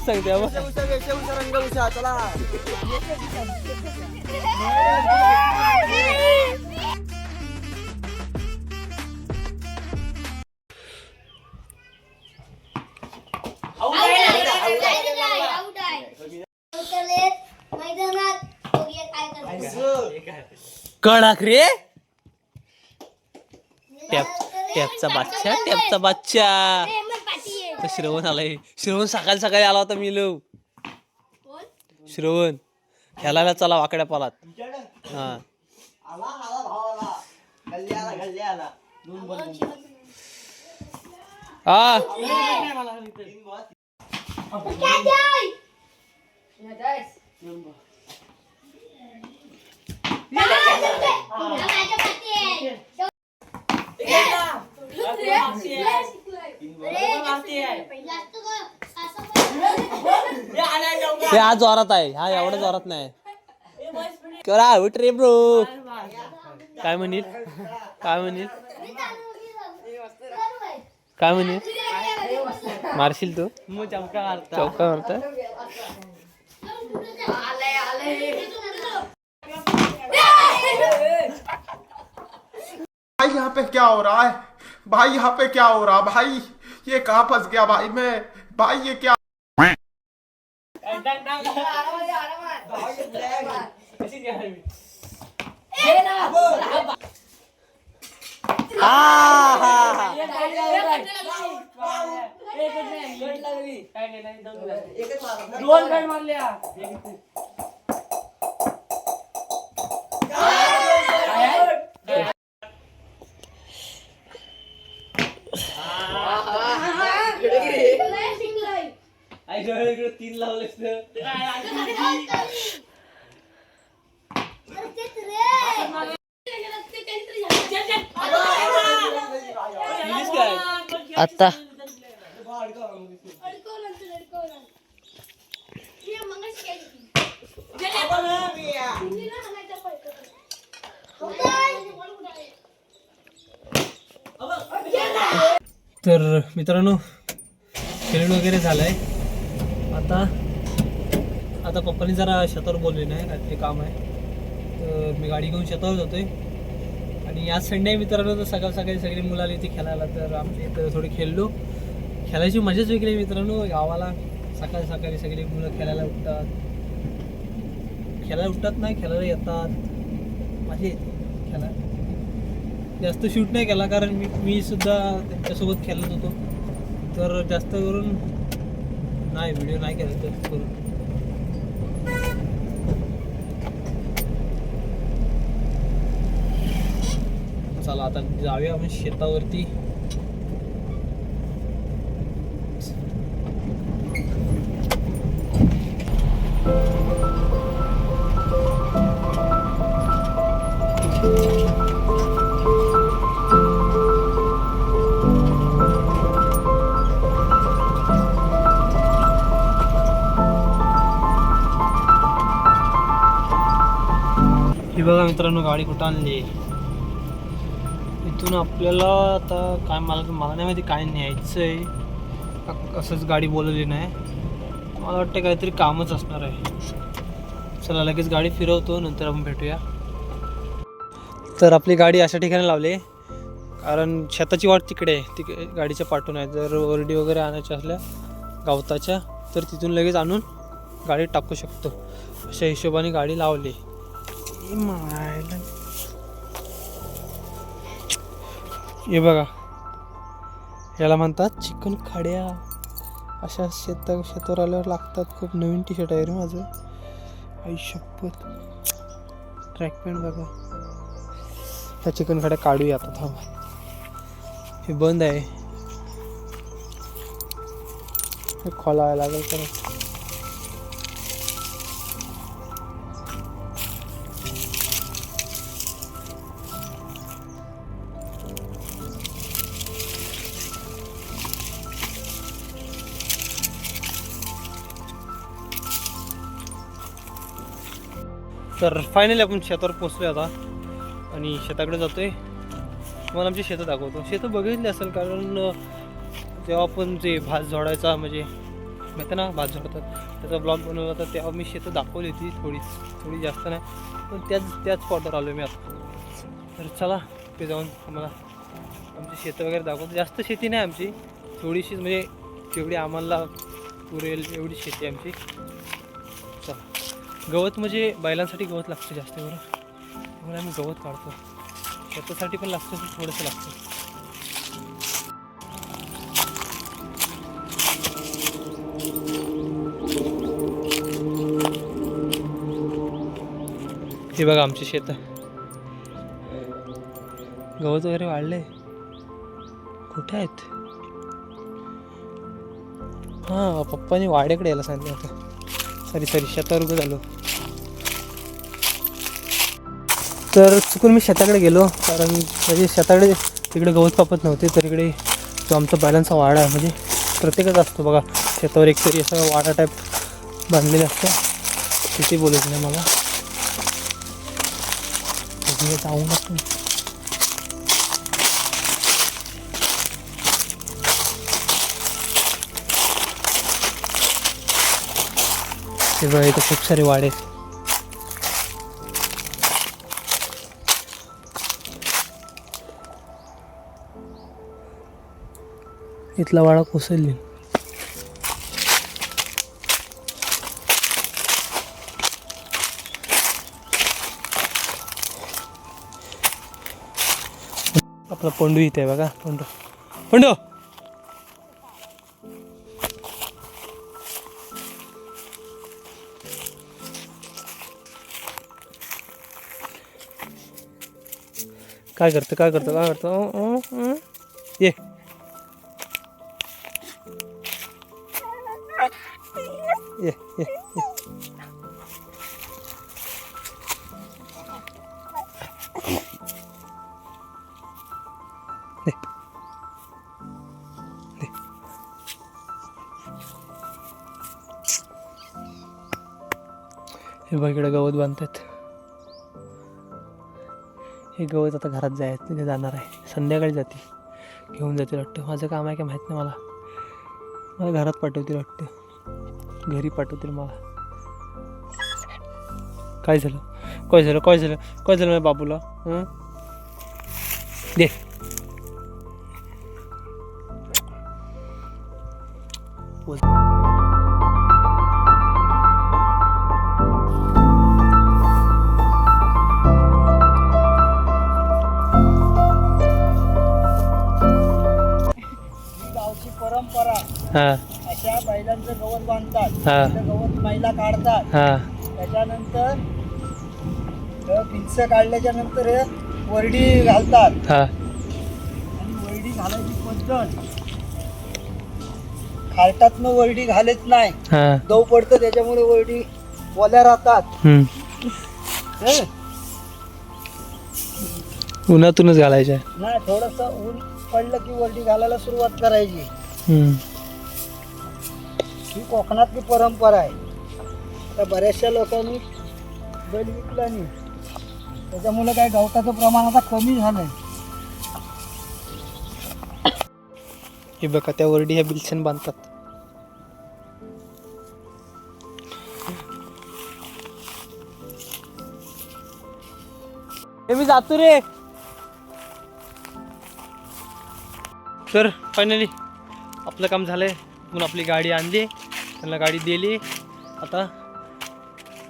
सांगते चला कडक रे टॅपचा बादशा श्रवण आलाय. श्रवण सकाळी सकाळी आला होता. मी लो श्रवण खेळायला चला वाकड्या पालात. हा आज जोरात आहे. हा एवढा जोरात नाही. उठ रे ब्रो. काय म्हणील मारशील तू चौका मारता. भाई यहाँ पे क्या हो रहा है भाई ये कहाँ फंस गया भाई मैं. भाई ये क्या तीन लावले आता तर मित्रांनो खेळून वगैरे झालंय. आता पप्पानी जरा शेतावर बोलले नाही रात्री काम आहे. तर मी गाडी घेऊन शेतावर जातोय. आणि आज संडे आहे मित्रांनो. तर सकाळी सगळी मुलं आली ती खेळायला. तर आमच्या इथं थोडी खेळलो. खेळायची मजाच वेगळी आहे मित्रांनो. गावाला सकाळी सगळी मुलं खेळायला उठतात नाही खेळायला येतात. मजा येते खेळायला. जास्त शूट नाही केला कारण मी सुद्धा त्यांच्यासोबत खेळत होतो. तर जास्त करून नाही व्हिडिओ नाही केला जास्त करून. चला आता जाऊया आपण शेतावरती. ही बघा मित्रांनो गाडी कुठं आणली. इथून आपल्याला आता काय मला नाही माहिती काय न्यायचं आहे. असंच गाडी बोलवली नाही. मला वाटतं काहीतरी कामच असणार आहे. चला लगेच गाडी फिरवतो नंतर आपण भेटूया. तर आपली गाडी अशा ठिकाणी लावली कारण शेताची वाट तिकडे आहे. गाडीच्या पाठून आहे. जर ओरडी वगैरे आणायच्या असल्या गवताच्या तर तिथून लगेच आणून गाडी टाकू शकतो. अशा हिशोबाने गाडी लावली. हे बघा याला म्हणतात चिकन खाड्या. अशा शेतावर आल्यावर लागतात. खूप नवीन टी शर्ट आहे रे माझं. आई शपथ. ट्रॅक पॅन्ट बघा. त्या चिकन खाड्या काढूया आता. थांबा हे बंद आहे. हे खोलावं लागेल परत. तर फायनली आपण शेतावर पोचलो आता आणि शेताकडे जातोय. तुम्हाला आमची शेतं दाखवतो. शेतं बघितली असेल कारण जेव्हा आपण जे भात झोडायचा म्हणजे माहिती ना भात झोडतात त्याचा ब्लॉग बनवला होता तेव्हा मी शेतं दाखवली होती थोडी जास्त नाही पण त्याच स्पॉटवर आलो मी आता. तर चला ते जाऊन आम्हाला आमची शेतं वगैरे दाखवतो. जास्त शेती नाही आमची थोडीशीच म्हणजे जेवढी आम्हाला पुरेल एवढी शेती आहे आमची. चला गवत म्हणजे बैलांसाठी गवत लागतं जास्त बरं त्यामुळे आम्ही गवत काढतो. शेतासाठी पण लागतं थोडंसं लागतं. हे बघा आमची शेतं गवत वगैरे वाढले कुठे आहेत. हां पप्पानी वाड्याकडे यायला सांगितलं होतं. सॉरी शेतावर उभं झालो. तर चुकून मी शेताकडे गेलो कारण म्हणजे शेताकडे तिकडे गवत कापत नव्हते तर इकडे जो आमचा बैलांचा वाडा आहे म्हणजे प्रत्येकच असतो बघा शेतावर एकतरी असा वाडा टाईप बांधलेला असतो. तिथे बोलायचं नाही मला जाऊ नका. हे बघा इथं खूप सारे वाडे आहेत. इथला वाडा कोसळली. आपला पंडू इथे आहे बघा. पंडू काय करतो ये ये ये ये हे बघ इकडे गवत बांधतात. हे गवत आता घरात तिथे जाणार आहे. संध्याकाळी जाते घेऊन जातील वाटतं. माझं काम आहे काय माहीत नाही मला घरात पाठवतील वाटतं. घरी पाठवतील मला. काय झालं माझ्या बाबूला दे. परंपरा अशा बैलांचं गवत बांधतात. गवत महिला काढतात. त्याच्यानंतर भिंच काढल्याच्या नंतर वरडी घालतात आणि वरडी घालायची पद्धत खालटातनं वरडी घालत नाही. दव पडतं त्याच्यामुळे वरडी ओल्या राहतात. उन्हातूनच घालायच्या नाही थोडस ऊन पडलं की वरडी घालायला सुरुवात करायची. ही कोकणातली परंपरा आहे. आता बऱ्याचशा लोकांनी बैल विकला नाही त्याच्यामुळे काय गवताचं प्रमाण आता कमी झालंय. हे बघा त्या वरडी ह्या बिलछन बांधतात. हे मी जातो रे. तर फायनली आपलं काम झालंय. म्हणून आपली गाडी आणली त्यांना गाडी दिली. आता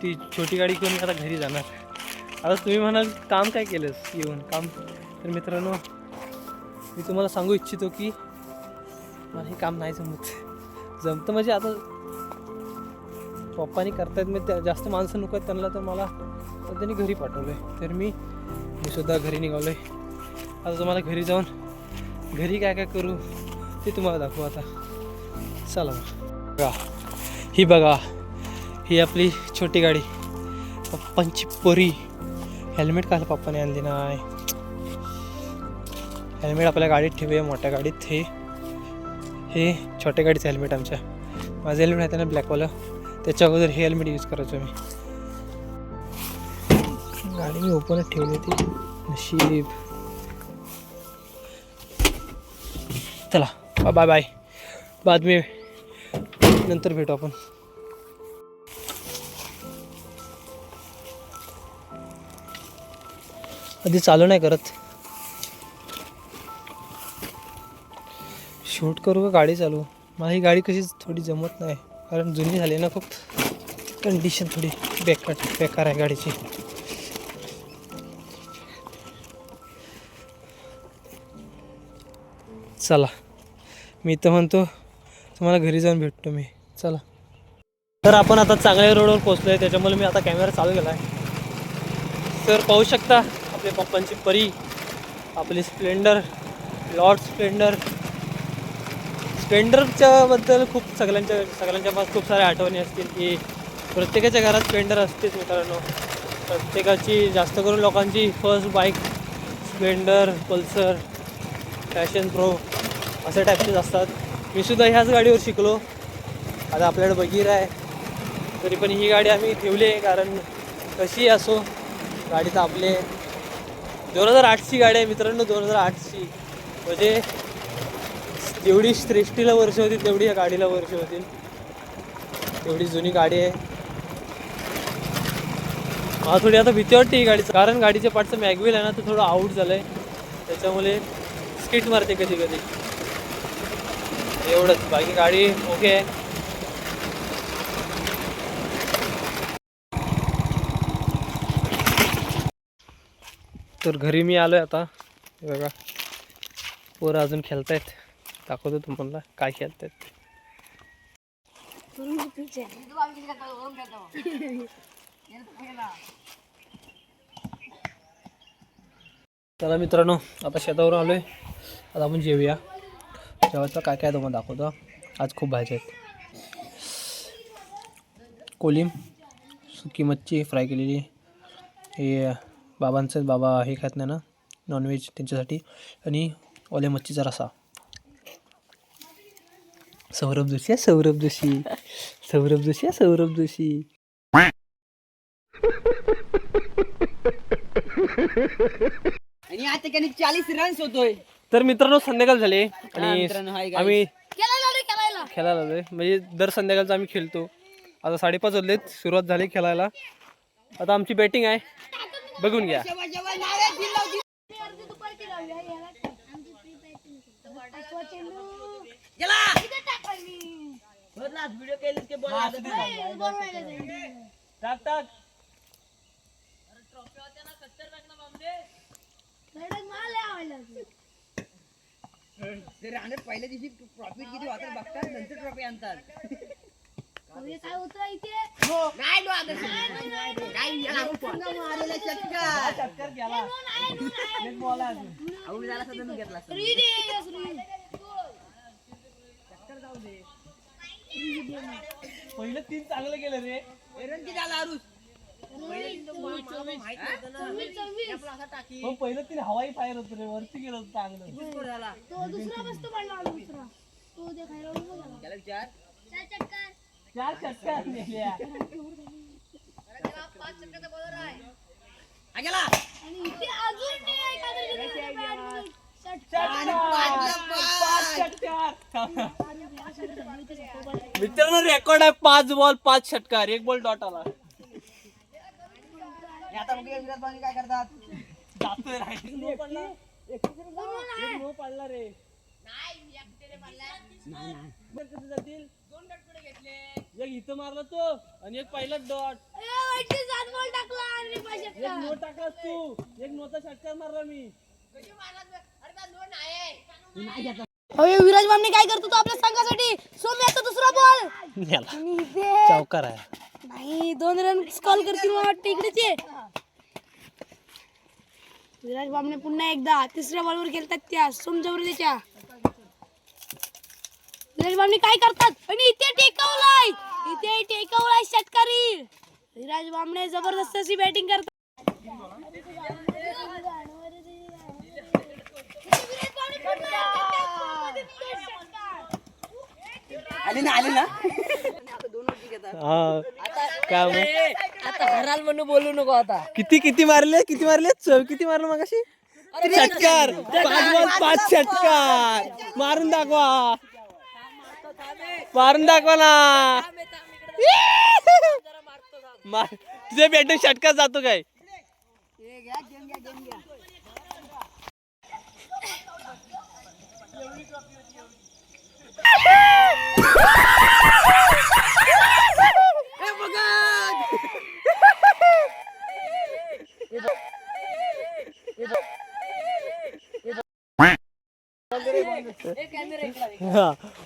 ती छोटी गाडी घेऊन आता घरी जाणार. आता तुम्ही म्हणाल काम काय केलंस येऊन काम. तर मित्रांनो मी तुम्हाला सांगू इच्छितो की मला हे काम नाही जमतं म्हणजे आता पप्पानी करतायत मी जास्त माणसं नको आहेत त्यांना तर मला त्यांनी घरी पाठवलं आहे. तर मी सुद्धा घरी निघालो आहे. आता तुम्हाला घरी जाऊन घरी काय काय करू ते तुम्हाला दाखवू. आता चला बघा ही बघा ही आपली छोटी गाडी पप्पांची पोरी. हेल्मेट काल पप्पाने आणली नाही. हेल्मेट आपल्या गाडीत ठेवूया मोठ्या गाडीत. हे छोट्या गाडीचं हेल्मेट आमच्या. माझं हेल्मेट आहे ना ब्लॅकवालं त्याच्या अगोदर हे हेल्मेट यूज करायचो मी. गाडी मी ओपनच ठेवली होती, नशीब. चला बाय बाय, बाद मी नंतर भेटू आपण. आधी चालू नाही करत, शूट करू का गाडी चालू. मला ही गाडी कशी थोडी जमत नाही, कारण जुनी झाली ना खूप, कंडिशन थोडी बेकार आहे गाडीची. चला मी तर म्हणतो तुम्हाला घरी जाऊन भेटतो मी. चला तर आपण आता चांगल्या रोडवर पोचलो आहे, त्याच्यामुळे मी आता कॅमेरा चालू केला आहे. तर पाहू शकता आपल्या पप्पांची परी, आपली स्प्लेंडर, लॉर्ड स्प्लेंडरच्या बद्दल खूप सगळ्यांच्या पास खूप साऱ्या आठवणी असतील की प्रत्येकाच्या घरात स्प्लेंडर असतेच मित्रांनो. प्रत्येकाची जास्त करून लोकांची first bike Splendor, Pulsar, fashion pro अशा टाईपचेच असतात. मी सुद्धा ह्याच गाडीवर शिकलो. आता आपल्याकडे बगीर आहे, तरी पण ही गाडी आम्ही ठेवली आहे कारण कशी असो गाडी तर आपले 2008ची गाडी आहे मित्रांनो. 2008ची म्हणजे जेवढी सृष्टीला वर्ष होतील तेवढी या गाडीला वर्ष होतील, एवढी जुनी गाडी आहे. मला थोडी आता भीती वाटते ही गाडीचं, कारण गाडीच्या पाठचं मॅगव्हील आहे ना ते थोडं आऊट झालं आहे, त्याच्यामुळे स्किट मारते कधी कधी, एवढंच. बाकी गाडी ओके आहे. तर घरी मी आलो आहे आता. बघा पोरं अजून खेळतायत, दाखवतो तुम्हाला काय खेळतायत. चला मित्रांनो आता शेतावरून आलोय, आता आपण जेवूया. जेवायचं काय काय तुम्हाला दाखवतो. आज खूप भाज्या आहेत. कोलिम, सुकी मच्छी फ्राय केलेली, हे बाबा हे खात नाही ना नॉनव्हेज, त्यांच्यासाठी, आणि ओल्या मच्छीचा रसा. सौरभ जोशी. आणि आता काही 40 रन्स होतोय. तर मित्रांनो संध्याकाळ झाले आणि मित्रांनो, हाय guys. आम्ही खेळायला आलोय, म्हणजे दर संध्याकाळचं आम्ही खेळतो. आता 5:30 वाजलेत, सुरुवात झाली खेळायला. आता आमची बॅटिंग आहे, बघून घ्या. पहिल्या दिवशी प्रॉफिट किती होतात बघतात, नंतर ट्रॉफी आणतात. काय होतं इथे? पहिलं 3 चांगलं गेलं रे. पहिलं 3 हवाई फायर होतं रे, वरती गेलं होतं चांगलं. तो दुसरा मस्त पडला, दुसरा तो देखायला उभा झाला. 4 षटकार नेल्या. आणि इथे अजून मित्रांनो रेकॉर्ड आहे 5 बॉल 5 षटकार, 1 बॉल डॉट आला. आता विराट कोहली काय करतात? जातोय रायटिंग नो पडला, एक नो पडला रे. कसं जातील? 2 डॉट पुढे घेतले, एक इथं मारला तो आणि एक पहिला डॉट. 7 बॉल टाकला आणि 5 षटकार. एक नो टाकलास तू, एक नोचा षटकार मारला मी. अरे विराज मामने काय करतो तो आपल्या संघासाठी? सोम्याचा दुसरा बॉल चौकार आहे. नाही 2 रन स्कोर करतील मला वाटतं इकडेचे. विराज बामने पुन्हा एकदा तिसऱ्या बॉलवर खेळतात त्या सोमजवळच्या. विराज बामने काय करतात आणि इथे टेकवलाय षटकारी. विराज बामने जबरदस्त अशी बॅटिंग करतात. आले ना हा काय आता हराल म्हणून बोलू नको आता. किती मारले किती मारलं मगाशी? षटकार 5 बॉल 5 षटकार मारून दाखवा ना. तुझे बॅटिंग षटकार जातो काय?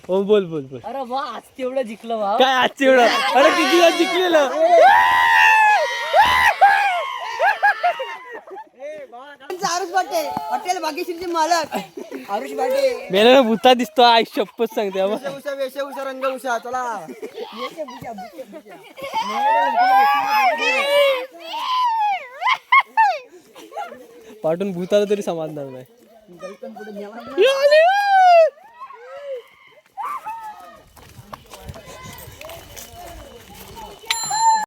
बोल. अरे वा आज तेवढं जिंकलं वा. काय आजची एवढं? अरे किती वेळा जिंकलेलं. आरुष बाटे हॉटेल भाग्यश्रीचे मालक आरुष बाटे. मेला भूता दिसतो. आई शपथ सांगते उषा रंग उषा चला. पाठून भूताला तरी समाजणार नाही.